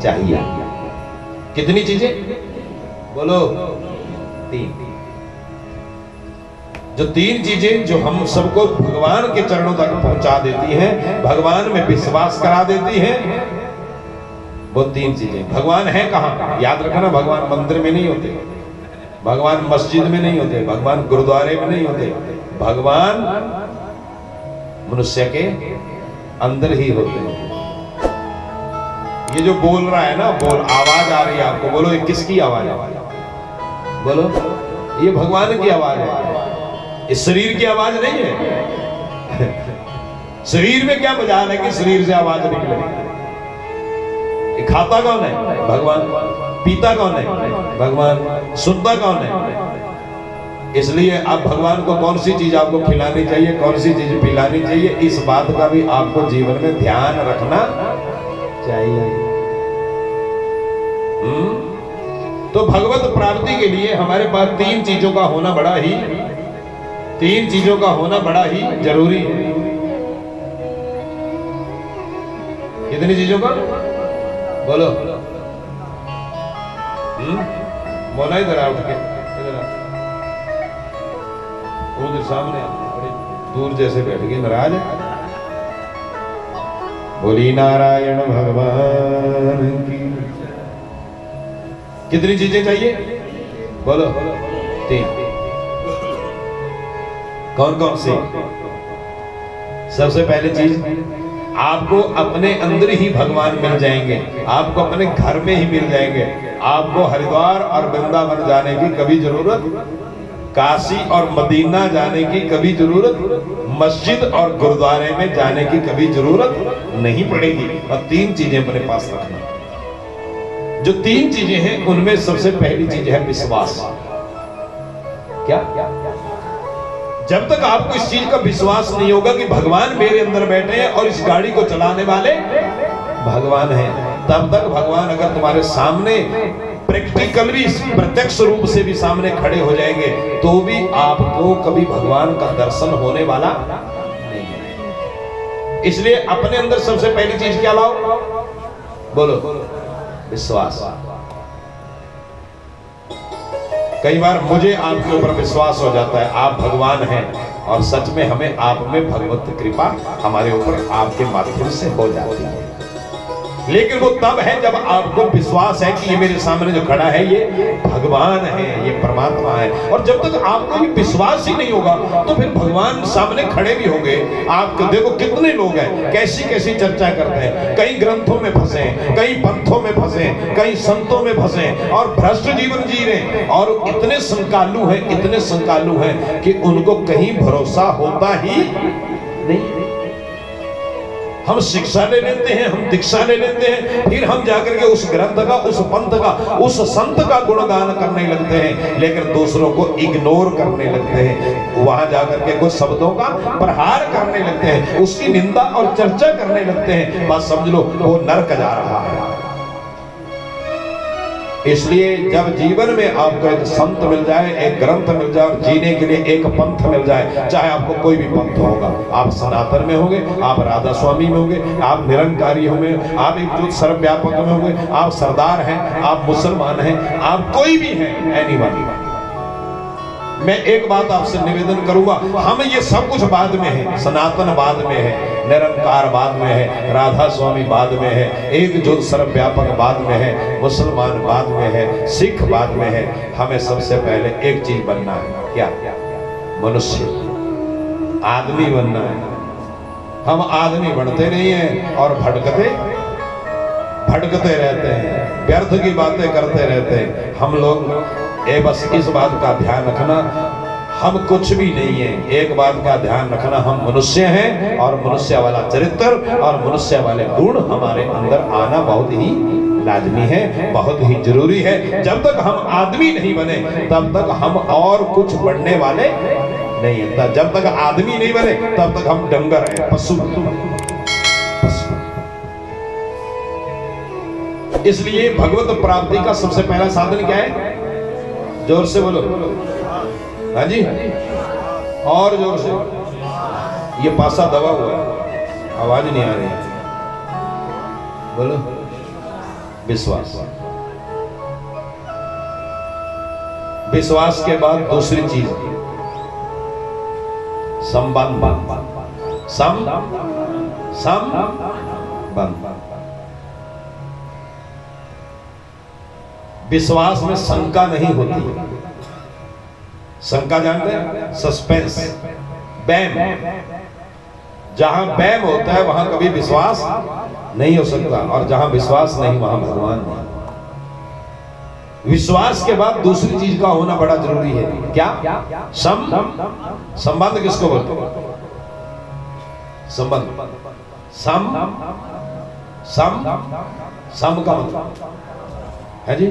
चाहिए। कितनी चीजें बोलो? 3। जो 3 चीजें जो हम सबको भगवान के चरणों तक पहुंचा देती हैं, भगवान में विश्वास करा देती हैं, वो 3 चीजें। भगवान है कहाँ? याद रखना, भगवान मंदिर में नहीं होते, भगवान मस्जिद में नहीं होते, भगवान गुरुद्वारे में नहीं होते, भगवान मनुष्य के अंदर ही होते हैं। ये जो बोल रहा है ना, बोल आवाज आ रही है आपको, बोलो ये किसकी आवाज है? बोलो, ये भगवान की आवाज है, इस शरीर की आवाज नहीं है। शरीर में क्या मजाल है कि शरीर से आवाज निकले? ये खाता कौन है? भगवान। पीता कौन है? भगवान। सुनता कौन है? इसलिए अब भगवान को कौन सी चीज आपको खिलानी चाहिए, कौन सी चीज पिलानी चाहिए, इस बात का भी आपको जीवन में ध्यान रखना चाहिए। तो भगवत प्राप्ति के लिए हमारे पास 3 चीजों का होना बड़ा ही 3 चीजों का होना बड़ा ही जरूरी है। कितनी चीजों का? बोलो। बोला इधर आ, उठ के इधर आ। उधर सामने बड़े दूर जैसे बैठ गए, नाराज। बोली नारायण भगवान की। कितनी चीजें चाहिए? बोलो। 3। कौन कौन सी? सबसे पहली चीज, आपको अपने अंदर ही भगवान मिल जाएंगे, आपको अपने घर में ही मिल जाएंगे। आपको हरिद्वार और वृंदावन जाने की कभी जरूरत, काशी और मदीना जाने की कभी जरूरत, मस्जिद और गुरुद्वारे में जाने की कभी जरूरत नहीं पड़ेगी। और 3 चीजें अपने पास रखना। जो 3 चीजें हैं उनमें सबसे पहली चीज है विश्वास। क्या? जब तक आपको इस चीज का विश्वास नहीं होगा कि भगवान मेरे अंदर बैठे हैं और इस गाड़ी को चलाने वाले भगवान हैं, तब तक भगवान अगर तुम्हारे सामने प्रैक्टिकली प्रत्यक्ष रूप से भी सामने खड़े हो जाएंगे तो भी आपको कभी भगवान का दर्शन होने वाला नहीं है। इसलिए अपने अंदर सबसे पहली चीज क्या लाओ? बोलो। विश्वास। कई बार मुझे आपके ऊपर विश्वास हो जाता है आप भगवान हैं, और सच में हमें आप में भगवत कृपा हमारे ऊपर आपके माध्यम से हो जाती है। लेकिन वो तब है जब आपको विश्वास है कि ये मेरे सामने जो खड़ा है ये भगवान है, ये परमात्मा है। और जब तक आपको ये विश्वास ही नहीं होगा तो फिर भगवान सामने खड़े भी होंगे। आप देखो कितने लोग हैं कैसी कैसी चर्चा करते हैं, कई ग्रंथों में फंसे, कई पंथों में फंसे, कई संतों में फंसे और भ्रष्ट जीवन जी रहे, और इतने संकालू हैं, इतने संकालू हैं कि उनको कहीं भरोसा होता ही नहीं। हम शिक्षा ले लेते हैं, हम दीक्षा ले लेते हैं, फिर हम जाकर के उस ग्रंथ का, उस पंथ का, उस संत का गुणगान करने लगते हैं, लेकिन दूसरों को इग्नोर करने लगते हैं। वहां जाकर के कुछ शब्दों का प्रहार करने लगते हैं, उसकी निंदा और चर्चा करने लगते हैं। बस समझ लो वो नरक जा रहा है। इसलिए जब जीवन में आपको एक संत मिल जाए, एक ग्रंथ मिल जाए और जीने के लिए एक पंथ मिल जाए, चाहे आपको कोई भी पंथ होगा, आप सनातन में होंगे, आप राधा स्वामी में होंगे, आप निरंकारी होंगे, आप एक जो सर्वव्यापक में होंगे, आप सरदार हैं, आप मुसलमान हैं, आप कोई भी हैं, एनीवन। मैं एक बात आपसे निवेदन करूंगा, हम ये सब कुछ बाद में है, सनातन बाद में है, निरंकार बाद में है, राधा स्वामी बाद में है, एक जो सर्वव्यापक बाद में है, मुसलमान बाद में है, सिख बाद में है। हमें सबसे पहले एक चीज बनना है, क्या? मनुष्य, आदमी बनना है। हम आदमी बनते नहीं हैं और भटकते रहते हैं, व्यर्थ की बातें करते रहते हैं। हम लोग बस इस बात का ध्यान रखना, हम कुछ भी नहीं है। एक बात का ध्यान रखना, हम मनुष्य हैं और मनुष्य वाला चरित्र और मनुष्य वाले गुण हमारे अंदर आना बहुत ही लाजमी है, बहुत ही जरूरी है। जब तक हम आदमी नहीं बने तब तक हम और कुछ बनने वाले नहीं है। जब तक आदमी नहीं बने तब तक हम डंगर हैं, पशु। इसलिए भगवत प्राप्ति का सबसे पहला साधन क्या है? जोर से बोलो। हाँ जी, और जोर से। ये पासा दबा हुआ है, आवाज नहीं आ रही। बोलो। विश्वास। विश्वास के बाद दूसरी चीज संबंध। संबंध। विश्वास में शंका नहीं होती। शंका जानते हैं? सस्पेंस, बैम। जहां बैम होता है वहां कभी विश्वास नहीं हो सकता, और जहां विश्वास नहीं वहां भगवान नहीं। विश्वास के बाद दूसरी चीज का होना बड़ा जरूरी है। क्या? संबंध। किसको बोलते हैं? संबंध। सम का मतलब है जी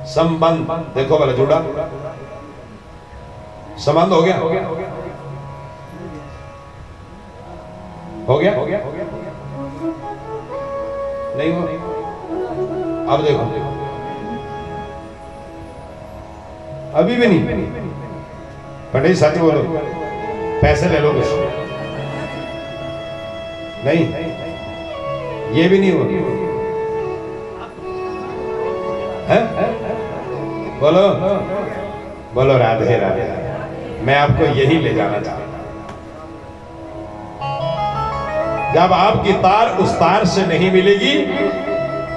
संबंध। देखो वाला जुड़ा संबंध हो गया। हो गया नहीं हुआ? अब देखो, अभी भी नहीं। पंडित सच बोलो, पैसे ले लो कुछ। नहीं, ये भी नहीं हुआ है? बोलो बोलो राधे राधे। मैं आपको यही ले जाना चाहता हूं। जब आपकी तार उस तार से नहीं मिलेगी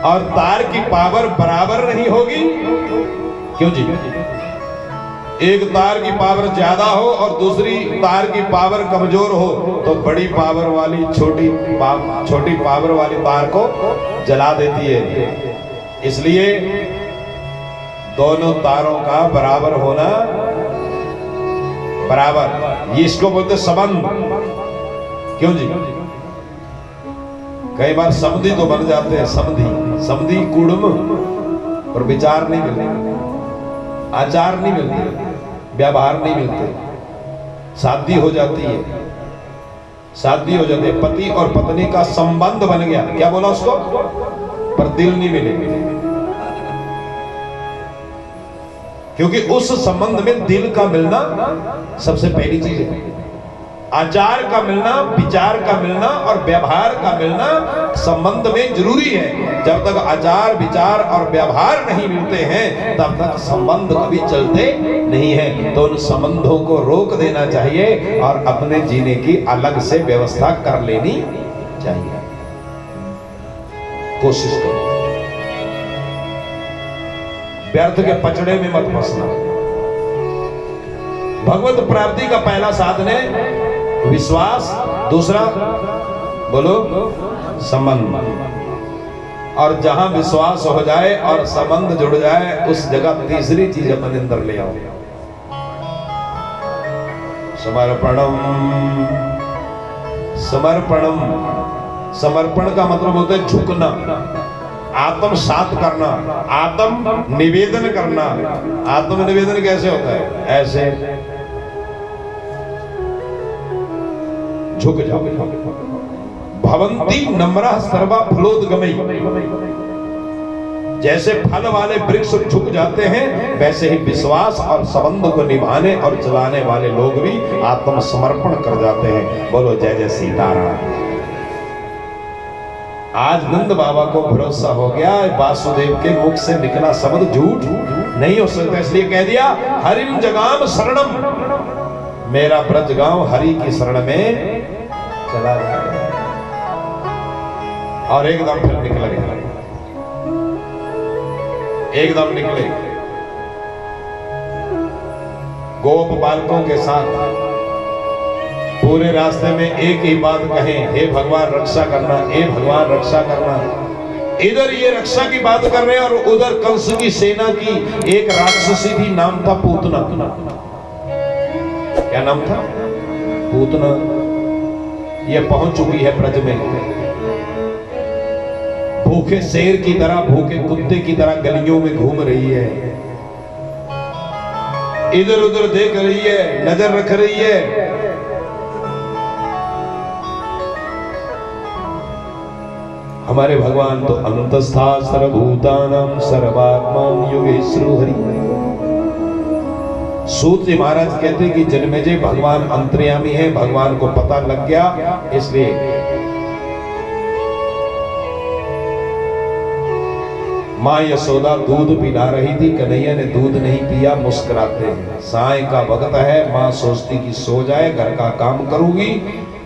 और तार की पावर बराबर नहीं होगी, क्यों जी? एक तार की पावर ज्यादा हो और दूसरी तार की पावर कमजोर हो तो बड़ी पावर वाली छोटी पावर वाली तार को जला देती है। इसलिए दोनों तारों का बराबर होना, बराबर, ये इसको बोलते संबंध। क्यों जी? कई बार समधी तो बन जाते हैं, समधी कुड़म, और विचार नहीं मिलते, आचार नहीं मिलते, व्यवहार नहीं मिलते। शादी हो जाती है, पति और पत्नी का संबंध बन गया, क्या बोला उसको, पर दिल नहीं मिले। क्योंकि उस संबंध में दिल का मिलना सबसे पहली चीज है। आचार का मिलना, विचार का मिलना और व्यवहार का मिलना संबंध में जरूरी है। जब तक आचार, विचार और व्यवहार नहीं मिलते हैं तब तक संबंध कभी चलते नहीं है। तो उन संबंधों को रोक देना चाहिए और अपने जीने की अलग से व्यवस्था कर लेनी चाहिए। कोशिश करो, व्यर्थ के पचड़े में मत फंसना। भगवत प्राप्ति का पहला साधन है विश्वास, दूसरा बोलो संबंध। और जहां विश्वास हो जाए और संबंध जुड़ जाए उस जगह तीसरी चीज अपने अंदर ले आओ, समर्पणम। समर्पण का मतलब होता है झुकना, आत्मसात करना, आत्म निवेदन करना। आत्म निवेदन कैसे होता है? ऐसे झुक जाओ। भवंती नम्रा सर्वा फलोदगमई। जैसे फल वाले वृक्ष झुक जाते हैं वैसे ही विश्वास और संबंध को निभाने और चलाने वाले लोग भी आत्मसमर्पण कर जाते हैं। बोलो जय जय सीताराम। आज नंद बाबा को भरोसा हो गया वासुदेव के मुख से निकला शब्द झूठ नहीं हो सकता, इसलिए कह दिया हरिम जगाम शरणम। मेरा ब्रज गांव हरि की शरण में चला गया और एकदम फिर निकल गया, एकदम निकले गोप बालकों के साथ। पूरे रास्ते में एक ही बात कहें, हे भगवान रक्षा करना, हे भगवान रक्षा करना। इधर ये रक्षा की बात कर रहे हैं और उधर कंस की सेना की एक राक्षसी थी, नाम था पूतना। क्या नाम था? पूतना। ये पहुंच चुकी है ब्रज में, भूखे शेर की तरह, भूखे कुत्ते की तरह गलियों में घूम रही है, इधर उधर देख रही है, नजर रख रही है। हमारे भगवान तो अंतस्था सर्वभूतानां सर्वात्मा योगेश्वरो हरि। सूत जी महाराज कहते हैं कि जन्मेजय भगवान अंतर्यामी है, भगवान को पता लग गया, इसलिए माँ यशोदा दूध पिला रही थी, कन्हैया ने दूध नहीं पिया, मुस्कुराते हैं। साय का वक्त है, माँ सोचती कि सो जाए, घर का काम करूंगी,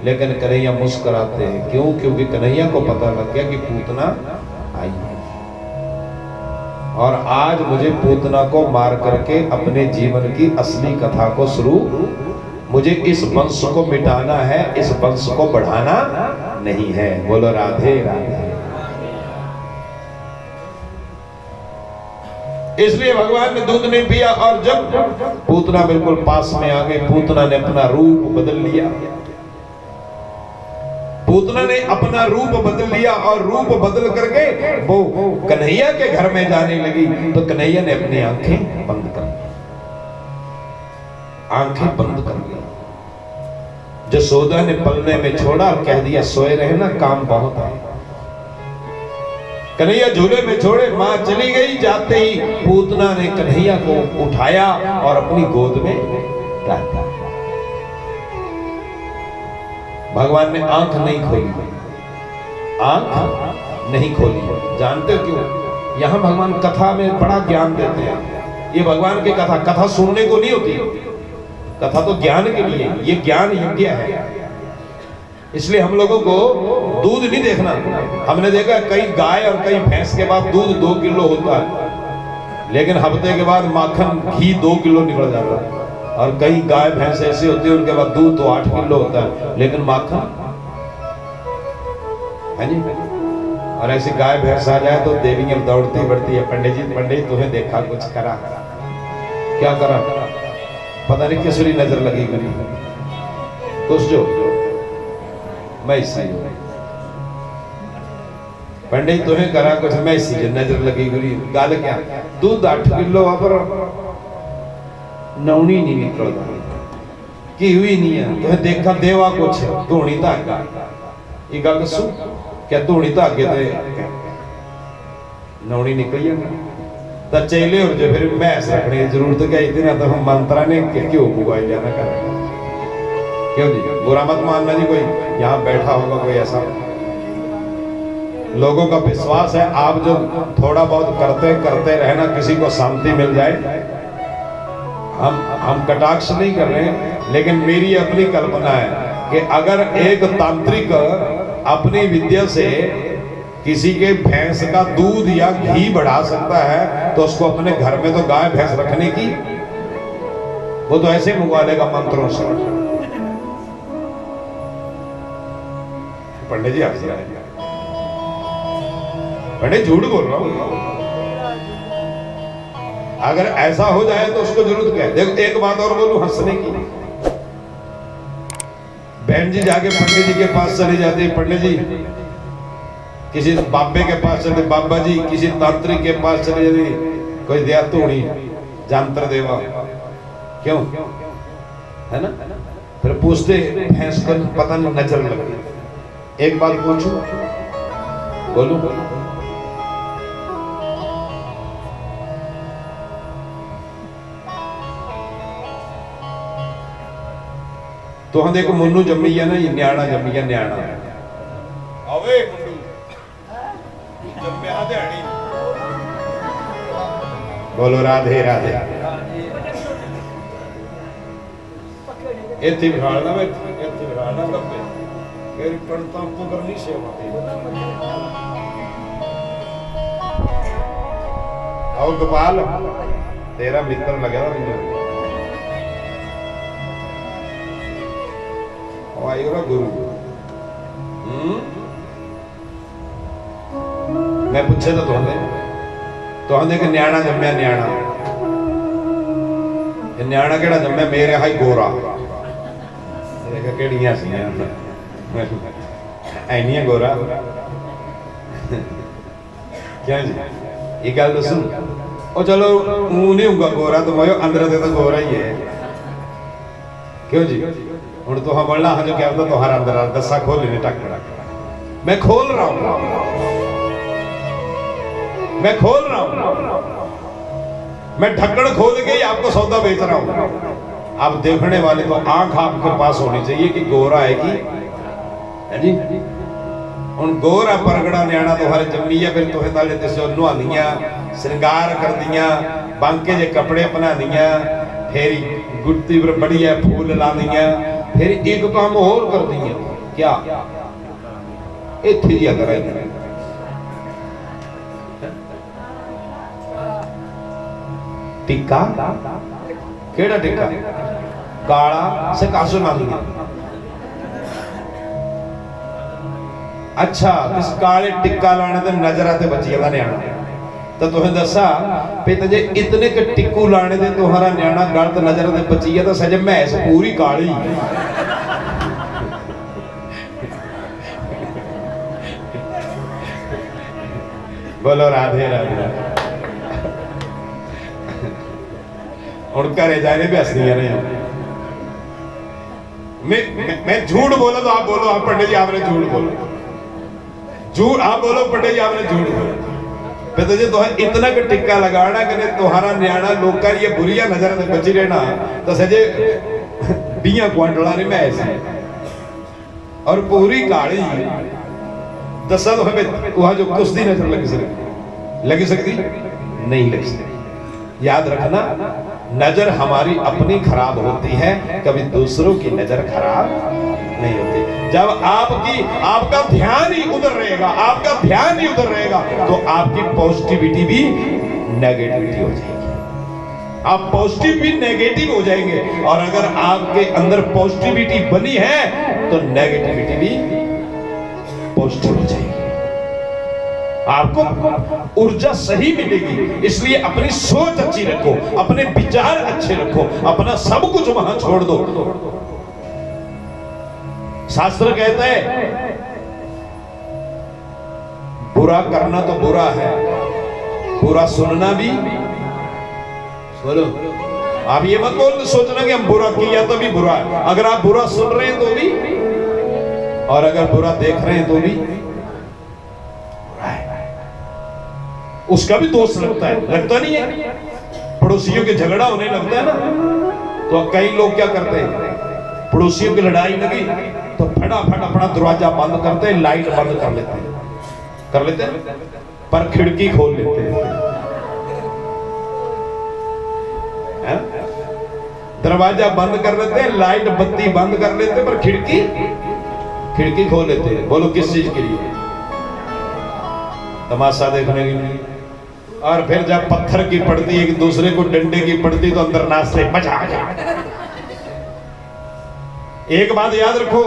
लेकिन कन्हैया मुस्कुराते हैं। क्यों? क्योंकि कन्हैया को पता लग गया कि पूतना आई है और आज मुझे पूतना को मार करके अपने जीवन की असली कथा को शुरू, मुझे इस वंश को मिटाना है, इस वंश को बढ़ाना नहीं है। बोलो राधे राधे। इसलिए भगवान ने दूध नहीं पिया और जब पूतना बिल्कुल पास में आ गई, पूतना ने अपना रूप बदल लिया। पूतना ने अपना रूप बदल लिया और रूप बदल करके वो कन्हैया के घर में जाने लगी। तो कन्हैया ने अपनी आंखें बंद कर ली, आंखें बंद कर ली। जसोदा ने पलने में छोड़ा और कह दिया सोए रहे ना, काम बहुत है। कन्हैया झूले में छोड़े, मां चली गई। जाते ही पूतना ने कन्हैया को उठाया और अपनी गोद में डाल दिया। भगवान ने आंख नहीं खोली, आंख नहीं खोली। जानते हो क्यों? यहां भगवान कथा में बड़ा ज्ञान देते हैं। ये भगवान की कथा सुनने को नहीं होती, कथा तो ज्ञान के लिए, ये ज्ञान यज्ञ है। इसलिए हम लोगों को दूध नहीं देखना। हमने देखा कई गाय और कई भैंस के बाद दूध 2 किलो होता है, लेकिन हफ्ते के बाद माखन घी 2 किलो निकल जाता है। और कई गाय भैंस ऐसे होती है उनके बाद दूध तो 8 किलो होता है, लेकिन माखन है जी। और ऐसी गाय भैंस आ जाए तो देवी अब दौड़ती बढ़ती है, पंडित जी तुम्हें देखा, कुछ करा? क्या करा? पता नहीं किसरी नजर लगी करी कुछ जो मैं इसी पंडित तुम्हें करा कुछ, मैं इसी नजर लगी गुरी। गल क्या? दूध 8 किलो पर नौनी नहीं निकलता की हुई नहीं है। तुम्हें देखा देवा कुछ धोनी धागा, ये गल दसो क्या धोनी धागे ते नौनी निकल जाएगी? तो चेले और जो फिर भैंस रखने की जरूरत क्या थी ना, तो हम मंत्रा ने क्यों बुआई जाना कर। क्यों जी? बुरा मत मानना जी, कोई यहाँ बैठा होगा कोई ऐसा। लोगों का विश्वास है आप जो थोड़ा बहुत करते रहना, किसी को शांति मिल जाए। हम कटाक्ष नहीं कर रहे हैं, लेकिन मेरी अपनी कल्पना है कि अगर एक तांत्रिक अपनी विद्या से किसी के भैंस का दूध या घी बढ़ा सकता है, तो उसको अपने घर में तो गाय भैंस रखने की, वो तो ऐसे मंगवा लेगा मंत्रों से। पंडित जी हंस रहे हैं, पंडित झूठ बोल रहा हूं। अगर ऐसा हो जाए तो उसको जरूरत क्या है? देखो एक बात और बोलूं हंसने की। बहन जी जाके पंडित जी के पास चली जाती, पंडित जी किसी बाबे के पास चले, बाबा जी किसी तांत्रिक के पास चले जाती, कोई दया तोड़ी जानतर देवा, क्यों है ना? फिर पूछते भैंस को पता नहीं नजर लग गई। एक बात पूछूं, बोलूं? तो हम देखो मुन्नू जम्मी है ना, न्याणा जम्मी है, न्याणा आवे मुन्नू जम्मिया ध्यानी। बोलो राधे राधे। इत्थे बिठालना, मैं इत्थे बिठालना कब्बे मेरी पंडितां को करनी सेवा। आओ गोपाल, तेरा मित्र लगा मुझे। गुरु मैं पूछे तो तुहाडे कि न्याणा जम्मिया, न्याणा केड़ा जम्मिया? मेरे हाई गोरा केड़ियां सी ऐनियां गोरा। क्या जी ये गल दसो? ओ चलो मुंह नहीं होगा गोरा तो मैं अंदर से तो गोरा ही है। क्यों जी? हूँ तो हाँ बोलना हाँ जो क्या होता तुम्हारा अंदर दसा खोल लेने टक मैं खोल रहा हूं, मैं खोल रहा हूं, मैं ढक्कन खोल के ही आपको सौदा बेच रहा हूं। आप देखने वाले तो आंख आपके पास होनी चाहिए कि गोरा है कि है जी। हुण गोरा परगड़ा न्याणा तुहारे जम्मी है, फिर तुहें ताले तिसो नुहांदियां, श्रृंगार करदियां, बांके जे कपड़े पहनादियां, फिर गुत्ती पर बढ़िया फूल लादियां, फिर एक काम होर करदियां, क्या इत्थे जी अगर टिक्का, केड़ा टिक्का? काला से कासो ना लिया। अच्छा, इस काले टिक्का लाने ते नजरा ते बची दा न्याणा, तो तुहें दसा पे ते जे इतने के टिक्कू लाने ते तुम्हारा न्याणा गलत नजर ते बची है, तो सजे मैस पूरी काली। बोलो राधे राधे। और घरे जाने भी हंसदियां रही। मैं झूठ बोला तो आप बोलो, आप पंडित जी आपने झूठ बोला, झूठ आप बोलो पंडित जी आपने झूठ बोला। फिर तुझे तो इतना का टिक्का लगाना कि तुम्हारा न्याणा लोग ये बुरिया नजर में बची रहना, तो सजे 20 क्वांटला ने मैं ऐसे और पूरी काली दसा तो हमें वहां जो कुश्ती नजर लगी सकती नहीं लगी सकती। याद रखना, नजर हमारी अपनी खराब होती है, कभी दूसरों की नजर खराब नहीं होती। जब आपका ध्यान ही उधर रहेगा, आपका ध्यान ही उधर रहेगा, तो आपकी पॉजिटिविटी भी नेगेटिविटी हो जाएगी। आप पॉजिटिव भी नेगेटिव हो जाएंगे, और अगर आपके अंदर पॉजिटिविटी बनी है तो नेगेटिविटी भी पॉजिटिव हो जाएगी। आपको ऊर्जा सही मिलेगी। इसलिए अपनी सोच अच्छी रखो, अपने विचार अच्छे रखो, अपना सब कुछ वहां छोड़ दो। शास्त्र कहता है बुरा करना तो बुरा है, बुरा सुनना भी। बोलो, आप ये मत बोल सोचना कि हम बुरा किया तो भी बुरा है। अगर आप बुरा सुन रहे हैं तो भी, और अगर बुरा देख रहे हैं तो भी बुरा है। उसका भी दोष लगता है, लगता नहीं है? पड़ोसियों के झगड़ा होने लगता है ना, तो कई लोग क्या करते हैं, पड़ोसियों की लड़ाई लगी तो फटाफट अपना दरवाजा बंद करते हैं, लाइट बंद कर लेते हैं, पर खिड़की खोल लेते हैं। दरवाजा बंद कर लेते हैं, लाइट बत्ती बंद कर लेते हैं, पर खिड़की खोल लेते हैं। बोलो किस चीज के लिए? तमाशा देखने के लिए। और फिर जब पत्थर की पड़ती है, एक दूसरे को डंडे की पड़ती, तो अंदर नाचते मजा आ गया। एक बात याद रखो,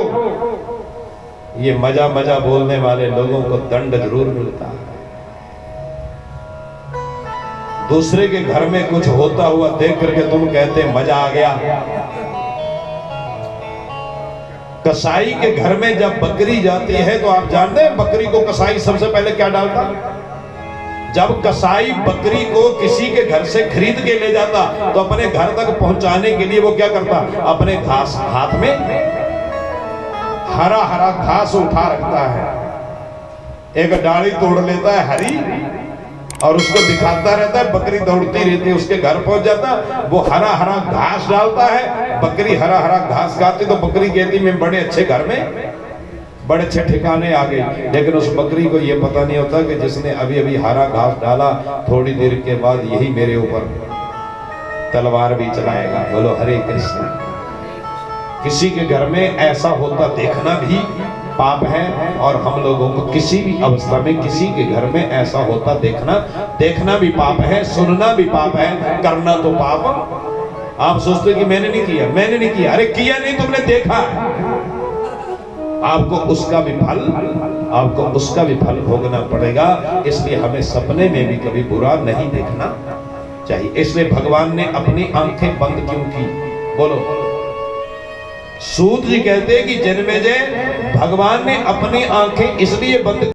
ये मजा मजा बोलने वाले लोगों को दंड जरूर मिलता है। दूसरे के घर में कुछ होता हुआ देख करके तुम कहते मजा आ गया। कसाई के घर में जब बकरी जाती है तो आप जानते हैं बकरी को कसाई सबसे पहले क्या डालता? जब कसाई बकरी को किसी के घर से खरीद के ले जाता तो अपने घर तक पहुंचाने के लिए वो क्या करता? अपने घास हाथ में हरा हरा घास उठा रखता है, एक डाली तोड़ लेता है हरी, और उसको दिखाता रहता है, बकरी दौड़ती रहती है, उसके घर पहुंच जाता, वो हरा हरा घास डालता है, बकरी हरा हरा घास खाती, तो बकरी कहती मैं बड़े अच्छे घर में बड़े अच्छे ठिकाने आ गई। लेकिन उस बकरी को ये पता नहीं होता कि जिसने अभी अभी हरा घास डाला, थोड़ी देर के बाद यही मेरे ऊपर तलवार भी चलाएगा। बोलो हरे कृष्ण। किसी के घर में ऐसा होता देखना भी पाप है, और हम लोगों को किसी भी अवस्था में किसी के घर में ऐसा होता देखना भी पाप है, सुनना भी पाप है, करना तो पाप। आप सोचते कि मैंने नहीं किया, अरे किया नहीं, तुमने देखा, आपको उसका भी फल भोगना पड़ेगा। इसलिए हमें सपने में भी कभी बुरा नहीं देखना चाहिए। इसलिए भगवान ने अपनी आंखें बंद क्यों की? बोलो। सूत जी कहते हैं कि जन्मेजय भगवान ने अपनी आंखें इसलिए बंद